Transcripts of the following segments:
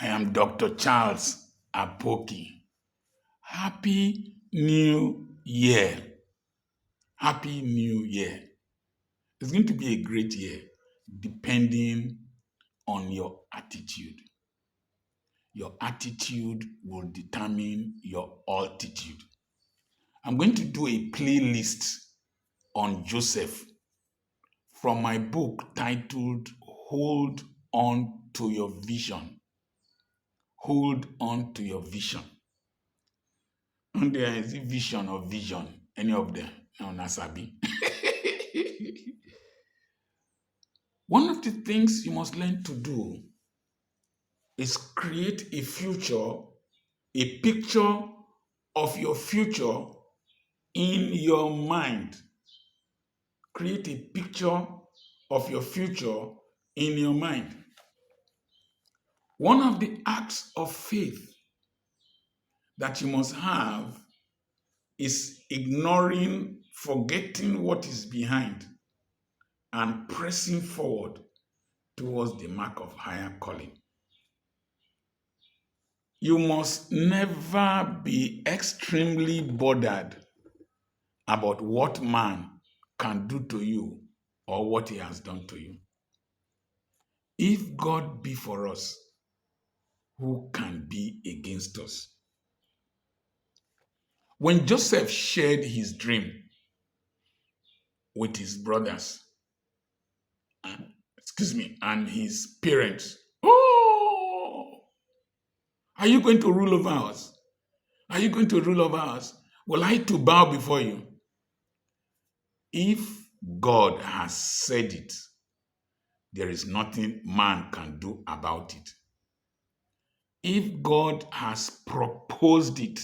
I am Dr. Charles Apoki. Happy New Year. Happy New Year. It's going to be a great year depending on your attitude. Your attitude will determine your altitude. I'm going to do a playlist on Joseph from my book titled Hold On to Your Vision. Hold on to your vision. And there is a vision or vision, any of them, no Nasabi. One of the things you must learn to do is create a future, a picture of your future in your mind. Create a picture of your future in your mind. One of the acts of faith that you must have is ignoring, forgetting what is behind, and pressing forward towards the mark of higher calling. You must never be extremely bothered about what man can do to you or what he has done to you. If God be for us, who can be against us? When Joseph shared his dream with his brothers, and his parents, oh, are you going to rule over us? Are you going to rule over us? Will I to bow before you? If God has said it, there is nothing man can do about it. If God has proposed it,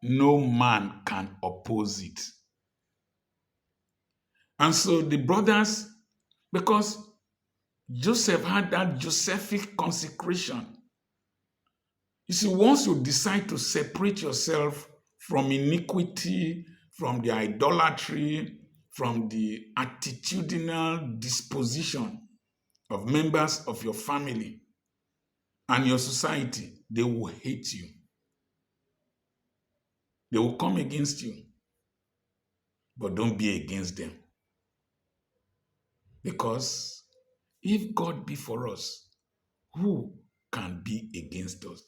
no man can oppose it. And so the brothers, because Joseph had that Josephic consecration. You see, once you decide to separate yourself from iniquity, from the idolatry, from the attitudinal disposition of members of your family and your society, they will hate you. They will come against you. But don't be against them. Because if God be for us, who can be against us?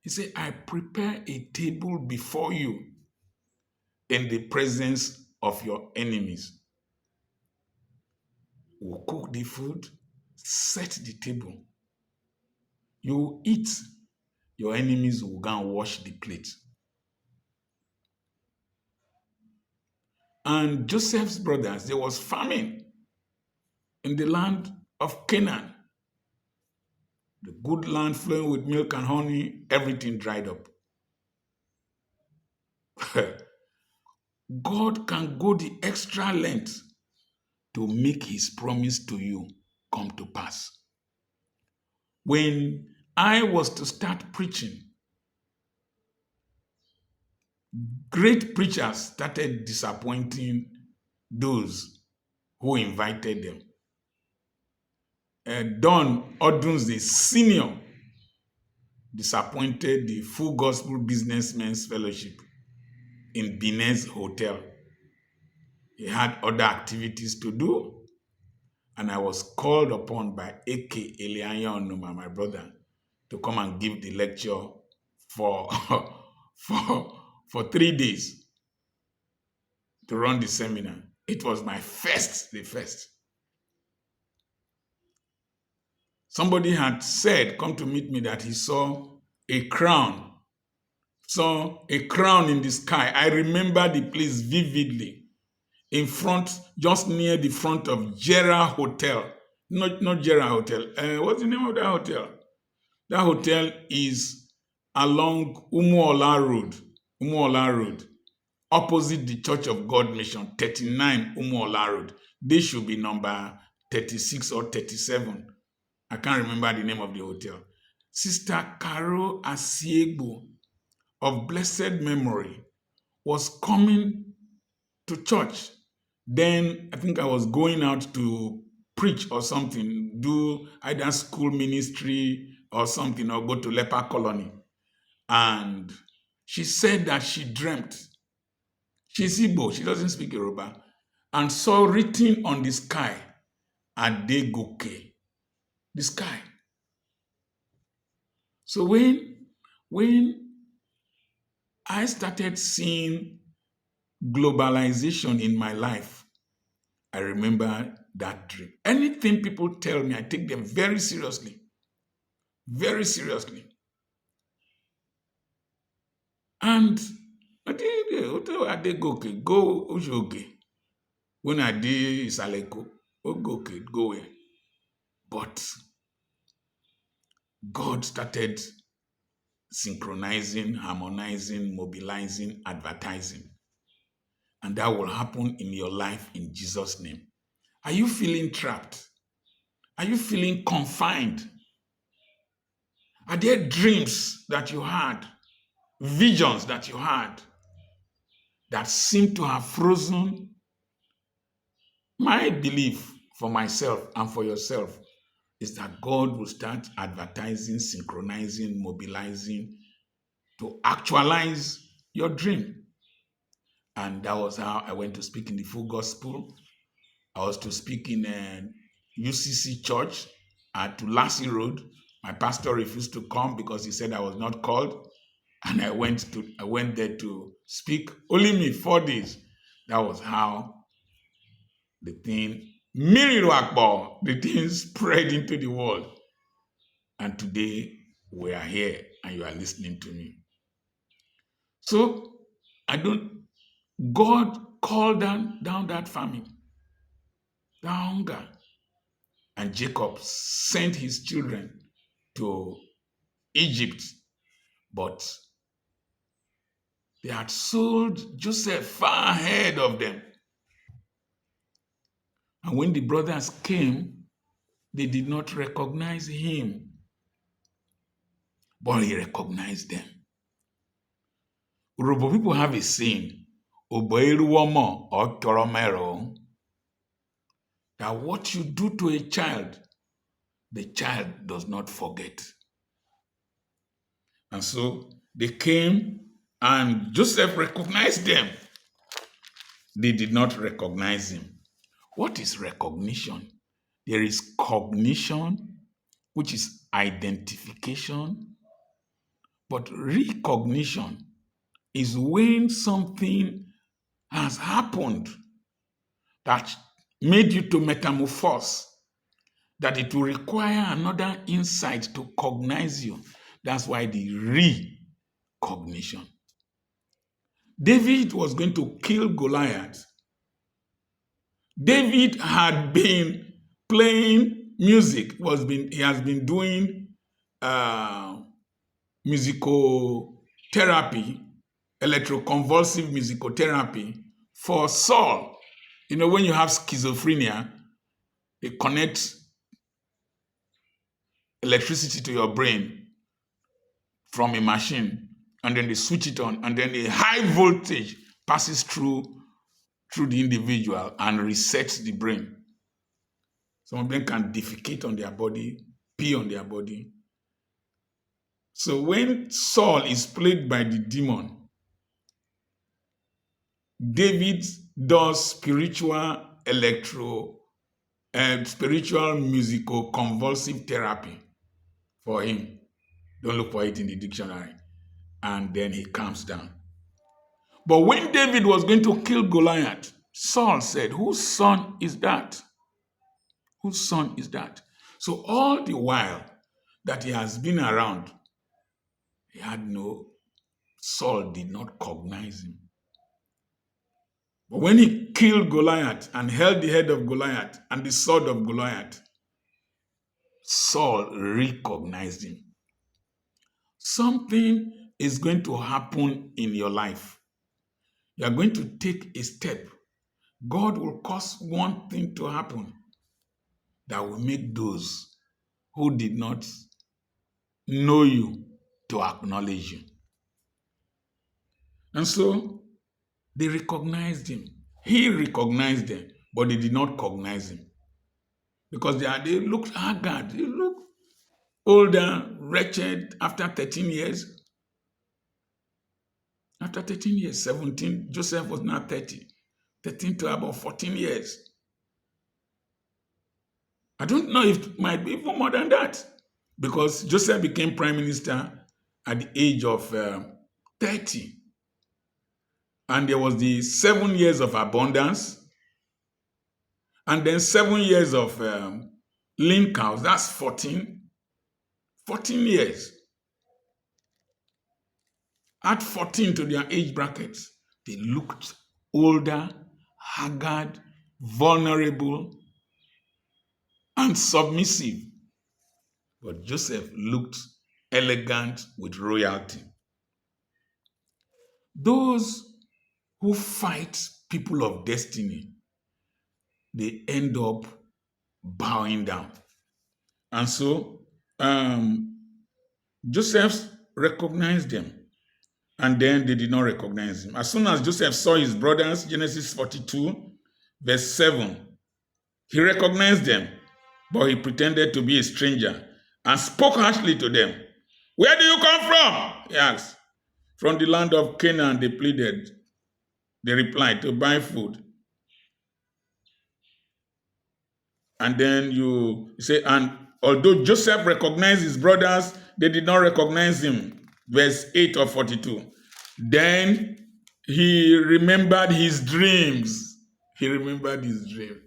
He said, I prepare a table before you in the presence of your enemies. We'll cook the food, set the table. You will eat. Your enemies will go and wash the plate. And Joseph's brothers, there was famine in the land of Canaan. The good land flowing with milk and honey, everything dried up. God can go the extra length to make his promise to you come to pass. When I was to start preaching, great preachers started disappointing those who invited them. Don Oduns, the senior, disappointed the Full Gospel Businessmen's Fellowship in Binez Hotel. He had other activities to do, and I was called upon by A.K. Elianya Onuma, my brother, to come and give the lecture for, for 3 days to run the seminar. It was the first. Somebody had said, come to meet me, that he saw a crown in the sky. I remember the place vividly. In front, just near the front of Jera Hotel. Not Jera Hotel. What's the name of that hotel? That hotel is along Umuola Road, opposite the Church of God Mission, 39 Umuola Road. They should be number 36 or 37. I can't remember the name of the hotel. Sister Caro Asiegbo of blessed memory was coming to church. Then I think I was going out to preach or something, do either school ministry or something, or go to leper colony. And she said that she dreamt. She's Igbo, she doesn't speak Yoruba, and saw written on the sky, Adegoke, the sky. So when I started seeing globalization in my life, I remember that dream. Anything people tell me, I take them very seriously. Very seriously. And I did Adegoke, go Ojoke. When I did Isaleko, Ogoke, go away. But God started synchronizing, harmonizing, mobilizing, advertising. And that will happen in your life in Jesus' name. Are you feeling trapped? Are you feeling confined? Are there dreams that you had, visions that you had that seem to have frozen? My belief for myself and for yourself is that God will start advertising, synchronizing, mobilizing to actualize your dream. And that was how I went to speak in the full gospel. I was to speak in a UCC church at Lassie Road. My pastor refused to come because he said I was not called. And I went there to speak. Only me, 4 days. That was how the thing, Miriru Akbar, the thing spread into the world. And today we are here and you are listening to me. So God called down that famine, that hunger. And Jacob sent his children to Egypt, but they had sold Joseph far ahead of them. And when the brothers came, they did not recognize him, but he recognized them. Urobo people have a saying, Oboeruwomo or Toromero, that what you do to a child, the child does not forget. And so they came and Joseph recognized them. They did not recognize him. What is recognition? There is cognition, which is identification, but recognition is when something has happened that made you to metamorphose, that it will require another insight to cognize you. That's why the recognition. David was going to kill Goliath. David had been playing music, he has been doing musical therapy, electroconvulsive musical therapy for Saul. You know, when you have schizophrenia, they connect electricity to your brain from a machine, and then they switch it on, and then a high voltage passes through the individual and resets the brain. Some of them can defecate on their body, pee on their body. So when Saul is plagued by the demon, David does spiritual musical convulsive therapy for him. Don't look for it in the dictionary. And then he calms down. But when David was going to kill Goliath, Saul said, "Whose son is that? Whose son is that?" So all the while that he has been around, Saul did not cognize him. But when he killed Goliath and held the head of Goliath and the sword of Goliath, Saul recognized him. Something is going to happen in your life. You are going to take a step. God will cause one thing to happen that will make those who did not know you to acknowledge you. And so they recognized him. He recognized them, but they did not cognize him. Because they looked haggard. They looked older, wretched, after 13 years. After 13 years, 17, Joseph was now 30. 13 to about 14 years. I don't know if it might be even more than that, because Joseph became prime minister at the age of 30. And there was the 7 years of abundance, and then 7 years of lean cows. That's 14. 14 years. Add 14 to their age brackets. They looked older, haggard, vulnerable, and submissive. But Joseph looked elegant with royalty. Those who fight people of destiny, they end up bowing down. And so Joseph recognized them, and then they did not recognize him. As soon as Joseph saw his brothers, Genesis 42, verse 7, he recognized them, but he pretended to be a stranger and spoke harshly to them. Where do you come from? He asked. From the land of Canaan, they pleaded. They replied, to buy food. And then you say, and although Joseph recognized his brothers, they did not recognize him. Verse 8 of 42. Then he remembered his dreams. He remembered his dream.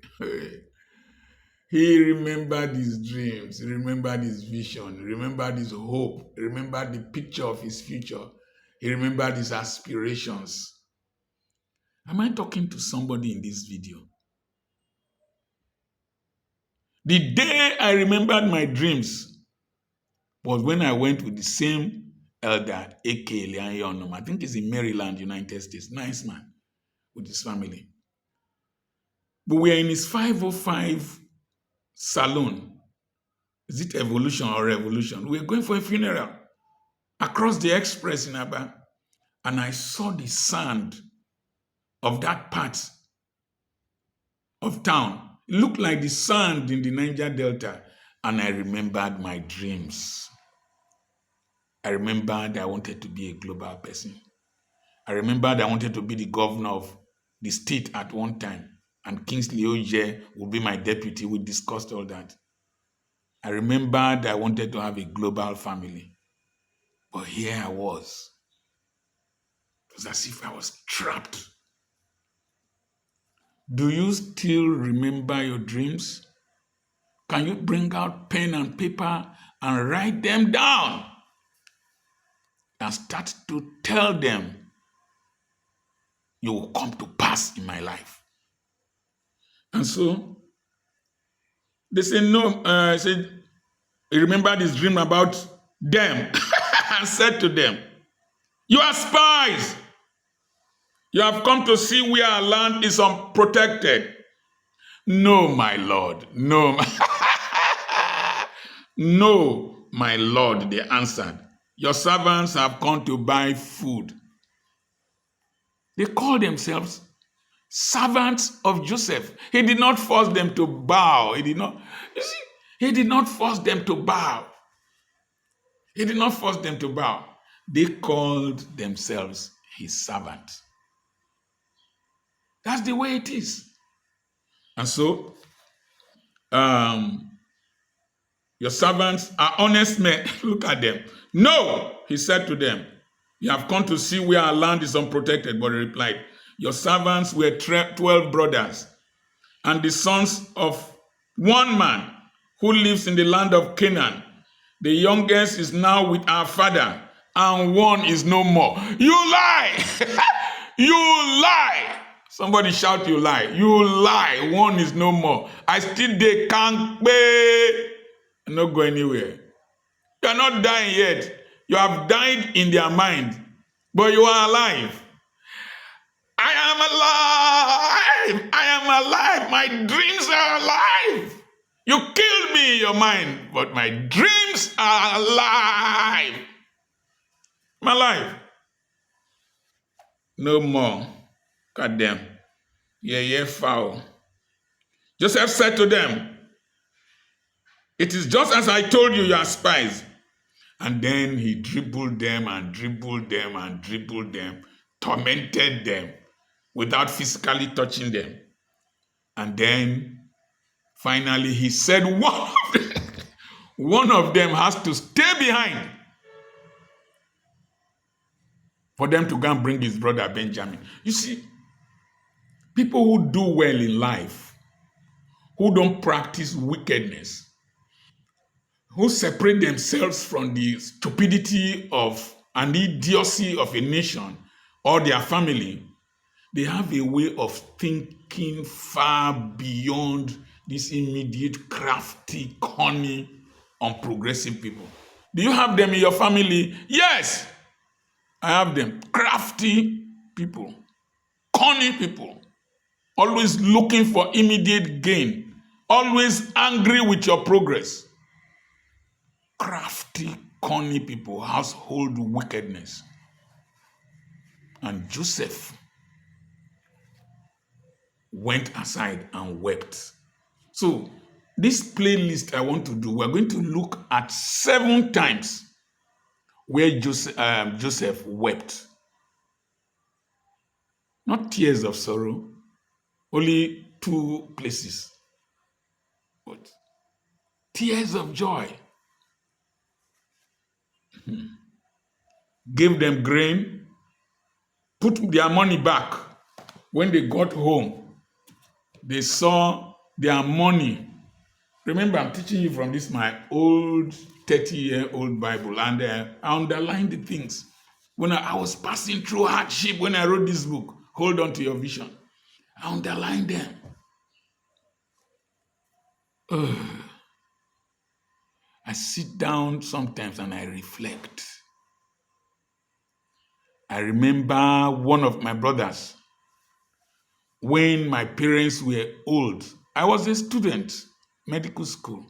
He remembered his dreams. He remembered his vision. He remembered his hope. He remembered the picture of his future. He remembered his aspirations. Am I talking to somebody in this video? The day I remembered my dreams was when I went with the same elder, A.K. Leon. I think he's in Maryland, United States. Nice man with his family. But we are in his 505 salon. Is it evolution or revolution? We are going for a funeral across the express in Aba. And I saw the sand of that part of town. It looked like the sand in the Niger Delta. And I remembered my dreams. I remembered I wanted to be a global person. I remembered I wanted to be the governor of the state at one time. And Kingsley Oje would be my deputy. We discussed all that. I remembered I wanted to have a global family. But here I was. It was as if I was trapped. Do you still remember your dreams? Can you bring out pen and paper and write them down? And start to tell them you will come to pass in my life. And so they say, no, I said, he remembered his dream about them and said to them, you are spies. You have come to see where our land is unprotected. No, my Lord, no. No, my Lord, they answered. Your servants have come to buy food. They call themselves servants of Joseph. He did not force them to bow. He did not force them to bow. He did not force them to bow. They called themselves his servants. That's the way it is. And so, your servants are honest men. Look at them. No, he said to them, you have come to see where our land is unprotected. But he replied, your servants were 12 brothers, and the sons of one man who lives in the land of Canaan. The youngest is now with our father, and one is no more. You lie! You lie! Somebody shout, you lie. You lie. One is no more. I still they can't pay. I'm not going anywhere. You are not dying yet. You have died in their mind, but you are alive. I am alive. I am alive. My dreams are alive. You killed me in your mind, but my dreams are alive. I'm alive. No more. God damn. Yeah, foul. Joseph said to them, It is just as I told you, you are spies. And then he dribbled them and dribbled them and dribbled them, tormented them without physically touching them. And then finally he said, one of them has to stay behind for them to go and bring his brother Benjamin. You see, people who do well in life, who don't practice wickedness, who separate themselves from the stupidity of and idiocy of a nation or their family, they have a way of thinking far beyond this immediate, crafty, cunning, unprogressive people. Do you have them in your family? Yes, I have them. Crafty people, cunning people, always looking for immediate gain, always angry with your progress. Crafty, cunning people, household wickedness. And Joseph went aside and wept. So, this playlist I want to do, we're going to look at 7 times where Joseph wept. Not tears of sorrow, only 2 places, but tears of joy. Gave them grain, put their money back. When they got home, they saw their money. Remember, I'm teaching you from this, my old 30-year-old Bible, and I underlined the things. When I was passing through hardship, when I wrote this book, Hold On to Your Vision, I underlined them. I sit down sometimes and I reflect. I remember one of my brothers, when my parents were old. I was a student, medical school.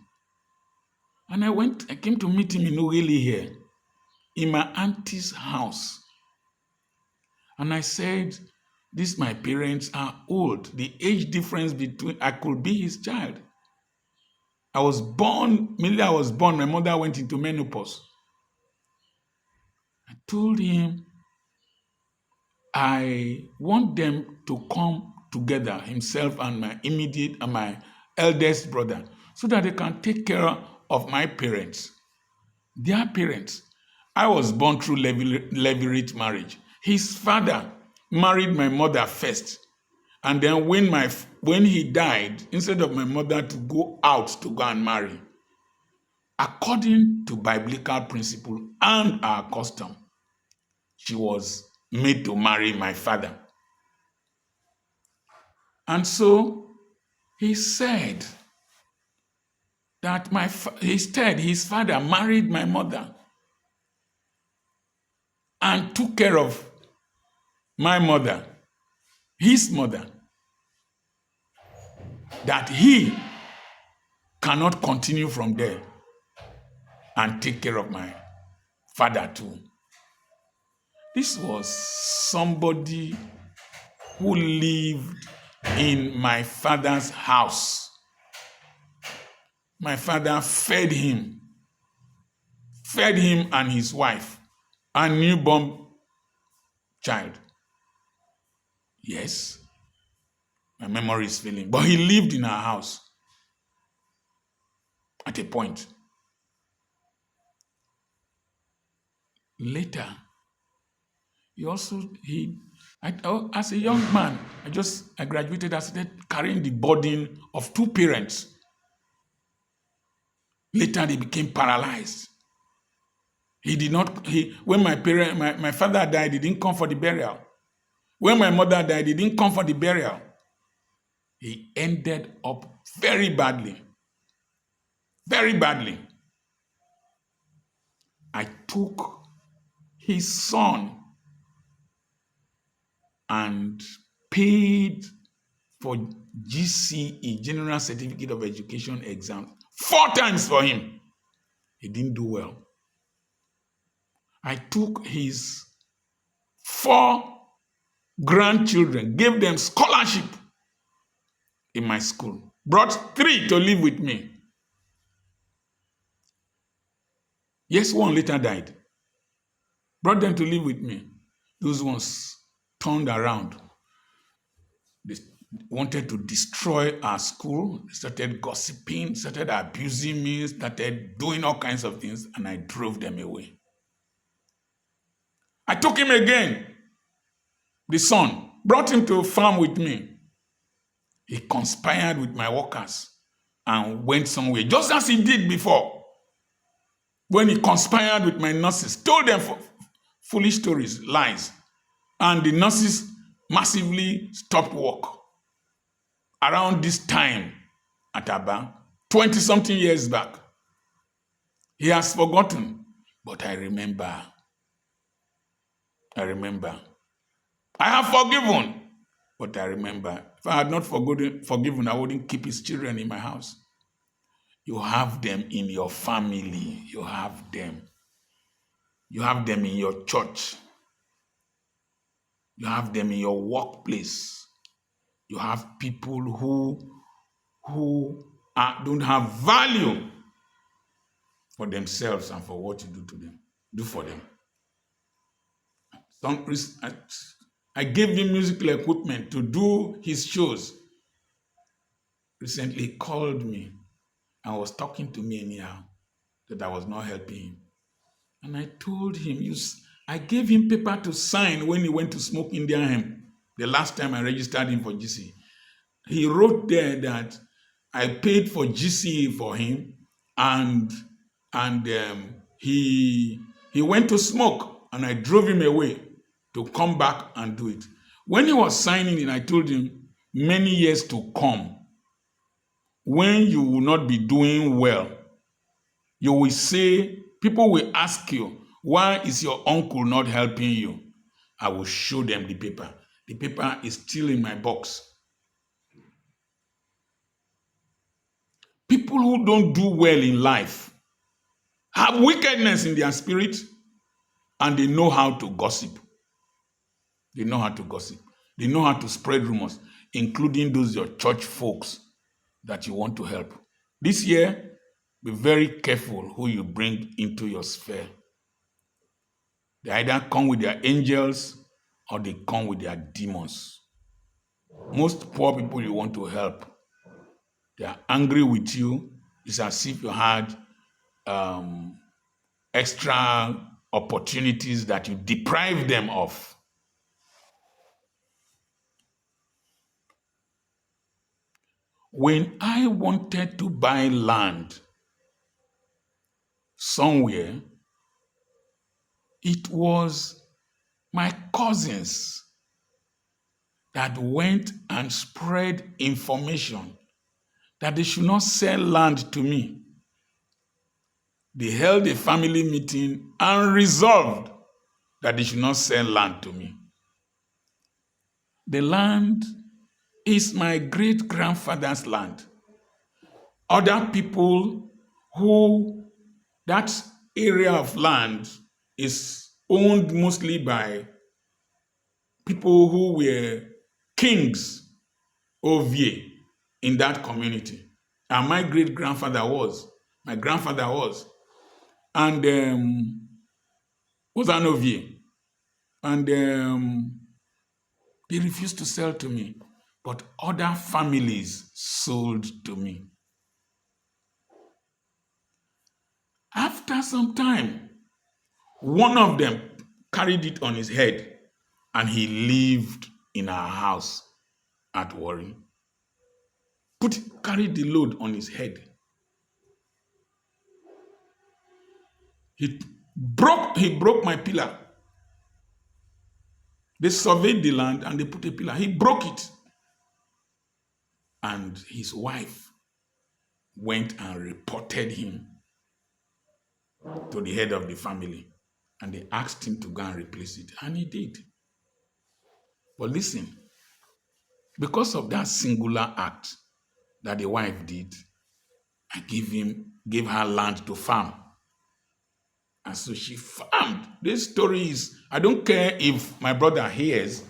And I came to meet him in Ogili here, in my auntie's house. And I said, my parents are old. The age difference between, I could be his child. Immediately I was born, my mother went into menopause. I told him, I want them to come together, himself and my eldest brother, so that they can take care of my parents, their parents. I was born through levirate marriage. His father married my mother first. And then when he died, instead of my mother to go out to go and marry, according to biblical principle and our custom, she was made to marry my father. And so he said that his father married my mother and took care of my mother, his mother, that he cannot continue from there and take care of my father too. This was somebody who lived in my father's house. My father fed him and his wife, and newborn child. Yes, my memory is failing, but he lived in our house at a point. Later, as a young man, I graduated, I started carrying the burden of 2 parents. Later, they became paralyzed. When my father died, he didn't come for the burial. When my mother died, he didn't come for the burial. He ended up very badly. Very badly. I took his son and paid for GCE, General Certificate of Education exam, 4 times for him. He didn't do well. I took his 4 grandchildren, gave them scholarship in my school, brought 3 to live with me. Yes, one later died. Brought them to live with me. Those ones turned around. They wanted to destroy our school. They started gossiping, started abusing me, started doing all kinds of things, and I drove them away. I took him again, the son, brought him to a farm with me. He conspired with my workers and went somewhere, just as he did before. When he conspired with my nurses, told them foolish stories, lies, and the nurses massively stopped work. Around this time at Aba, 20 something years back, he has forgotten, but I remember. I remember. I have forgiven, but I remember. If I had not forgiven, I wouldn't keep his children in my house. You have them in your family. You have them. You have them in your church. You have them in your workplace. You have people who don't have value for themselves and for what you do for them. I gave him musical equipment to do his shows. Recently, he called me and was talking to me anyhow that I was not helping him. And I told him, I gave him paper to sign when he went to smoke Indian hemp. The last time I registered him for GC, he wrote there that I paid for GC for him, and he went to smoke, and I drove him away to come back and do it. When he was signing it, I told him, many years to come, when you will not be doing well, you will say, people will ask you, why is your uncle not helping you? I will show them the paper. The paper is still in my box. People who don't do well in life have wickedness in their spirit, and they know how to gossip. They know how to gossip. They know how to spread rumors, including those your church folks that you want to help. This year, be very careful who you bring into your sphere. They either come with their angels or they come with their demons. Most poor people you want to help, they are angry with you. It's as if you had extra opportunities that you deprive them of. When I wanted to buy land somewhere, it was my cousins that went and spread information that they should not sell land to me. They held a family meeting and resolved that they should not sell land to me. The land is my great-grandfather's land. Other people that area of land is owned mostly by people who were kings of in that community. And my grandfather was. And was an Ovie. And they refused to sell to me. But other families sold to me. After some time, one of them carried it on his head and he lived in our house at Warri. Carried the load on his head. He broke my pillar. They surveyed the land and they put a pillar. He broke it. And his wife went and reported him to the head of the family. And they asked him to go and replace it. And he did. But listen, because of that singular act that the wife did, I gave her land to farm. And so she farmed. This story is, I don't care if my brother hears,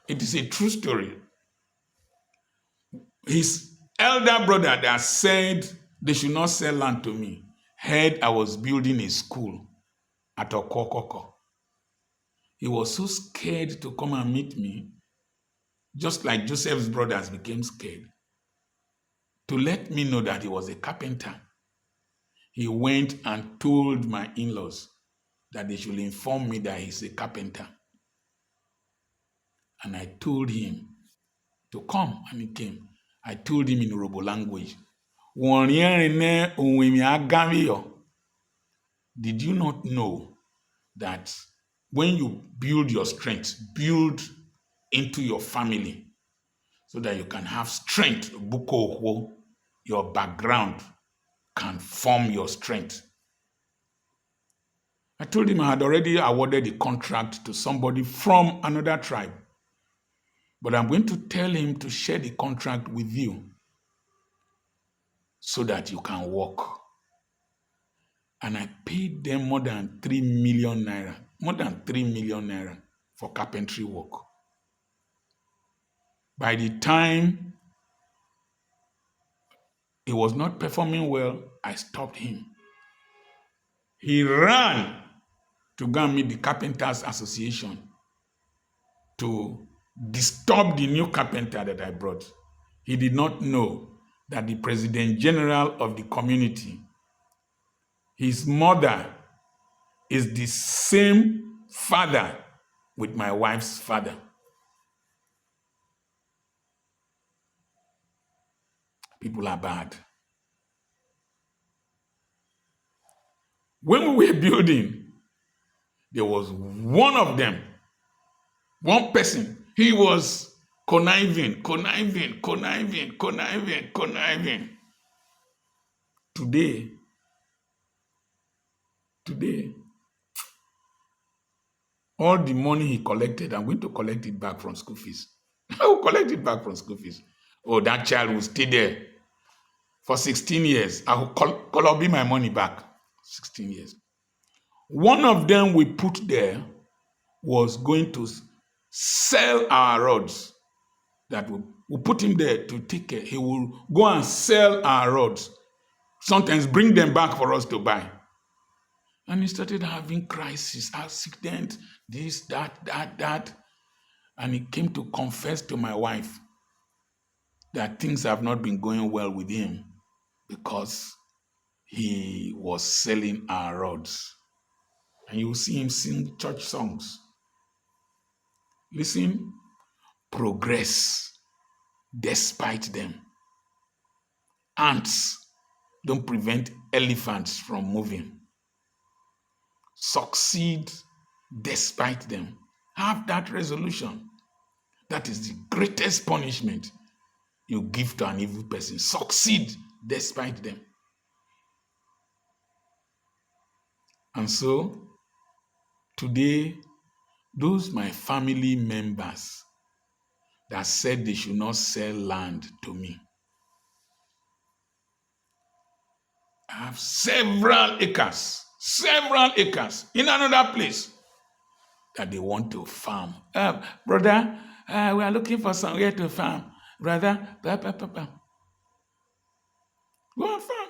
it is a true story. His elder brother that said they should not sell land to me heard I was building a school at Okokoko. He was so scared to come and meet me, just like Joseph's brothers became scared, to let me know that he was a carpenter. He went and told my in-laws that they should inform me that he's a carpenter. And I told him to come, and he came. I told him in Yoruba language, did you not know that when you build your strength, build into your family so that you can have strength, your background can form your strength. I told him I had already awarded the contract to somebody from another tribe, but I'm going to tell him to share the contract with you so that you can work. And I paid them more than 3 million naira for carpentry work. By the time he was not performing well, I stopped him. He ran to go and meet the Carpenters Association to disturb the new carpenter that I brought. He did not know that the President General of the community, his mother is the same father with my wife's father. People are bad. When we were building, there was one of them, one person. He was conniving. Today, all the money he collected, I'm going to collect it back from school fees. I will collect it back from school fees. Oh, that child will stay there for 16 years. I will call be my money back. 16 years. One of them we put there was going to sell our rods. That we put him there to take care. He will go and sell our rods. Sometimes bring them back for us to buy. And he started having crisis, accident, this, that. And he came to confess to my wife that things have not been going well with him because he was selling our rods. And you will see him sing church songs. Listen, progress despite them. Ants don't prevent elephants from moving. Succeed despite them. Have that resolution. That is the greatest punishment you give to an evil person. Succeed despite them. And so, today, those my family members that said they should not sell land to me, I have several acres in another place that they want to farm. Brother, we are looking for somewhere to farm. Brother, go and farm.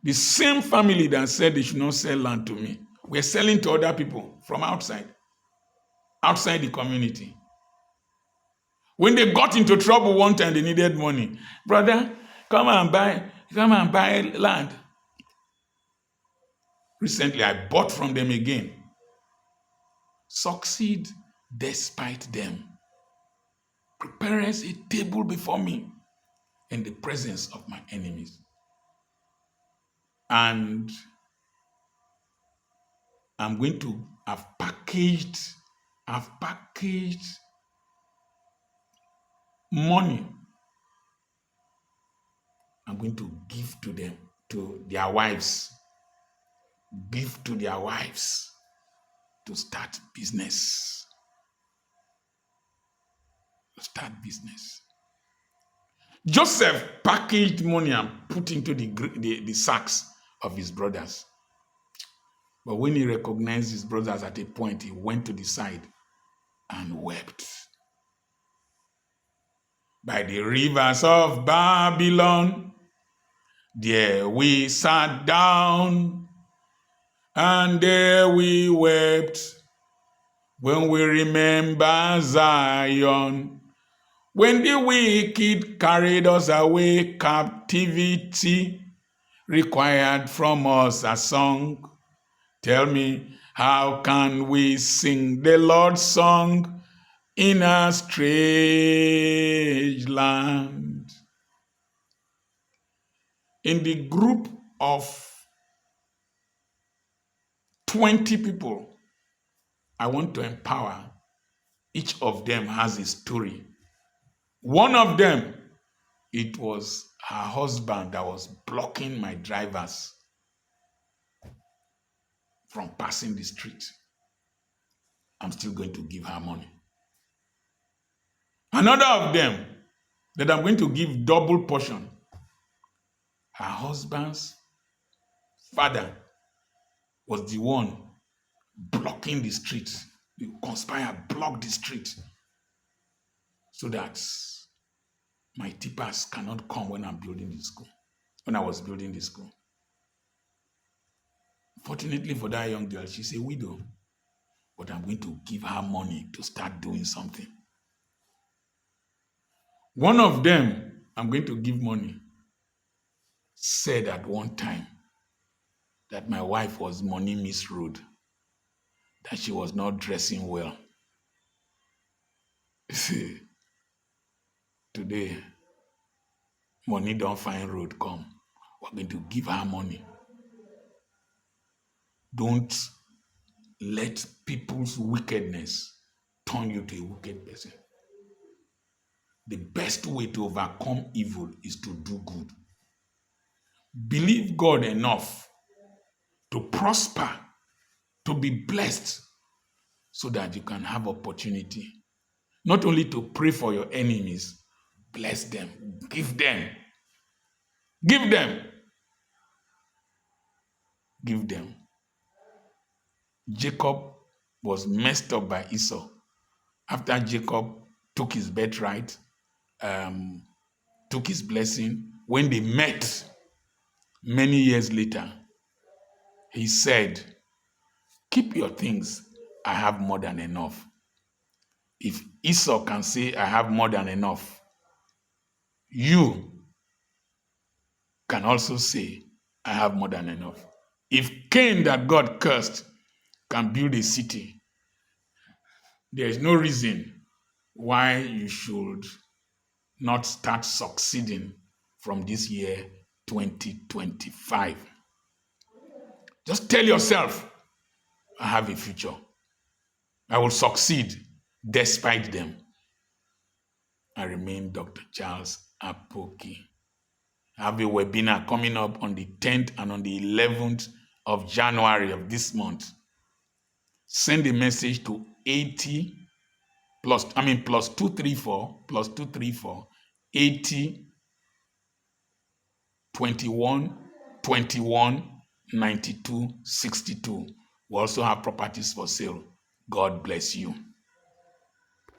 The same family that said they should not sell land to me, we're selling to other people from outside the community. When they got into trouble one time, they needed money. Brother, come and buy land. Recently, I bought from them again. Succeed despite them. Prepare a table before me in the presence of my enemies. And I'm going to have packaged money. I'm going to give to them, to their wives. Give to their wives to start business. Joseph packaged money and put into the sacks of his brothers. But when he recognized his brothers at a point, he went to the side and wept. By the rivers of Babylon, there we sat down and there we wept when we remember Zion. When the wicked carried us away, captivity required from us a song. Tell me, how can we sing the Lord's song in a strange land? In the group of 20 people I want to empower, each of them has a story. One of them, it was her husband that was blocking my drivers from passing the street. I'm still going to give her money. Another of them that I'm going to give double portion. Her husband's father was the one blocking the street. The conspire blocked the street so that my tippers cannot come when I'm building the school. When I was building the school. Fortunately for that young girl, she's a widow. But I'm going to give her money to start doing something. One of them, I'm going to give money, said at one time that my wife was money misruled, that she was not dressing well. See, today, money don't find road come. We're going to give her money. Don't let people's wickedness turn you to a wicked person. The best way to overcome evil is to do good. Believe God enough to prosper, to be blessed, so that you can have opportunity. Not only to pray for your enemies, bless them, give them, give them, give them. Jacob was messed up by Esau. After Jacob took his birthright, took his blessing, when they met many years later, he said, keep your things, I have more than enough. If Esau can say, I have more than enough, you can also say, I have more than enough. If Cain that God cursed can build a city, there is no reason why you should not start succeeding from this year 2025. Just tell yourself, I have a future. I will succeed despite them. I remain Dr. Charles Apoki. I have a webinar coming up on the 10th and on the 11th of January of this month. Send a message to 80 plus 234 80 21 21 92 62. We also have properties for sale. God bless you.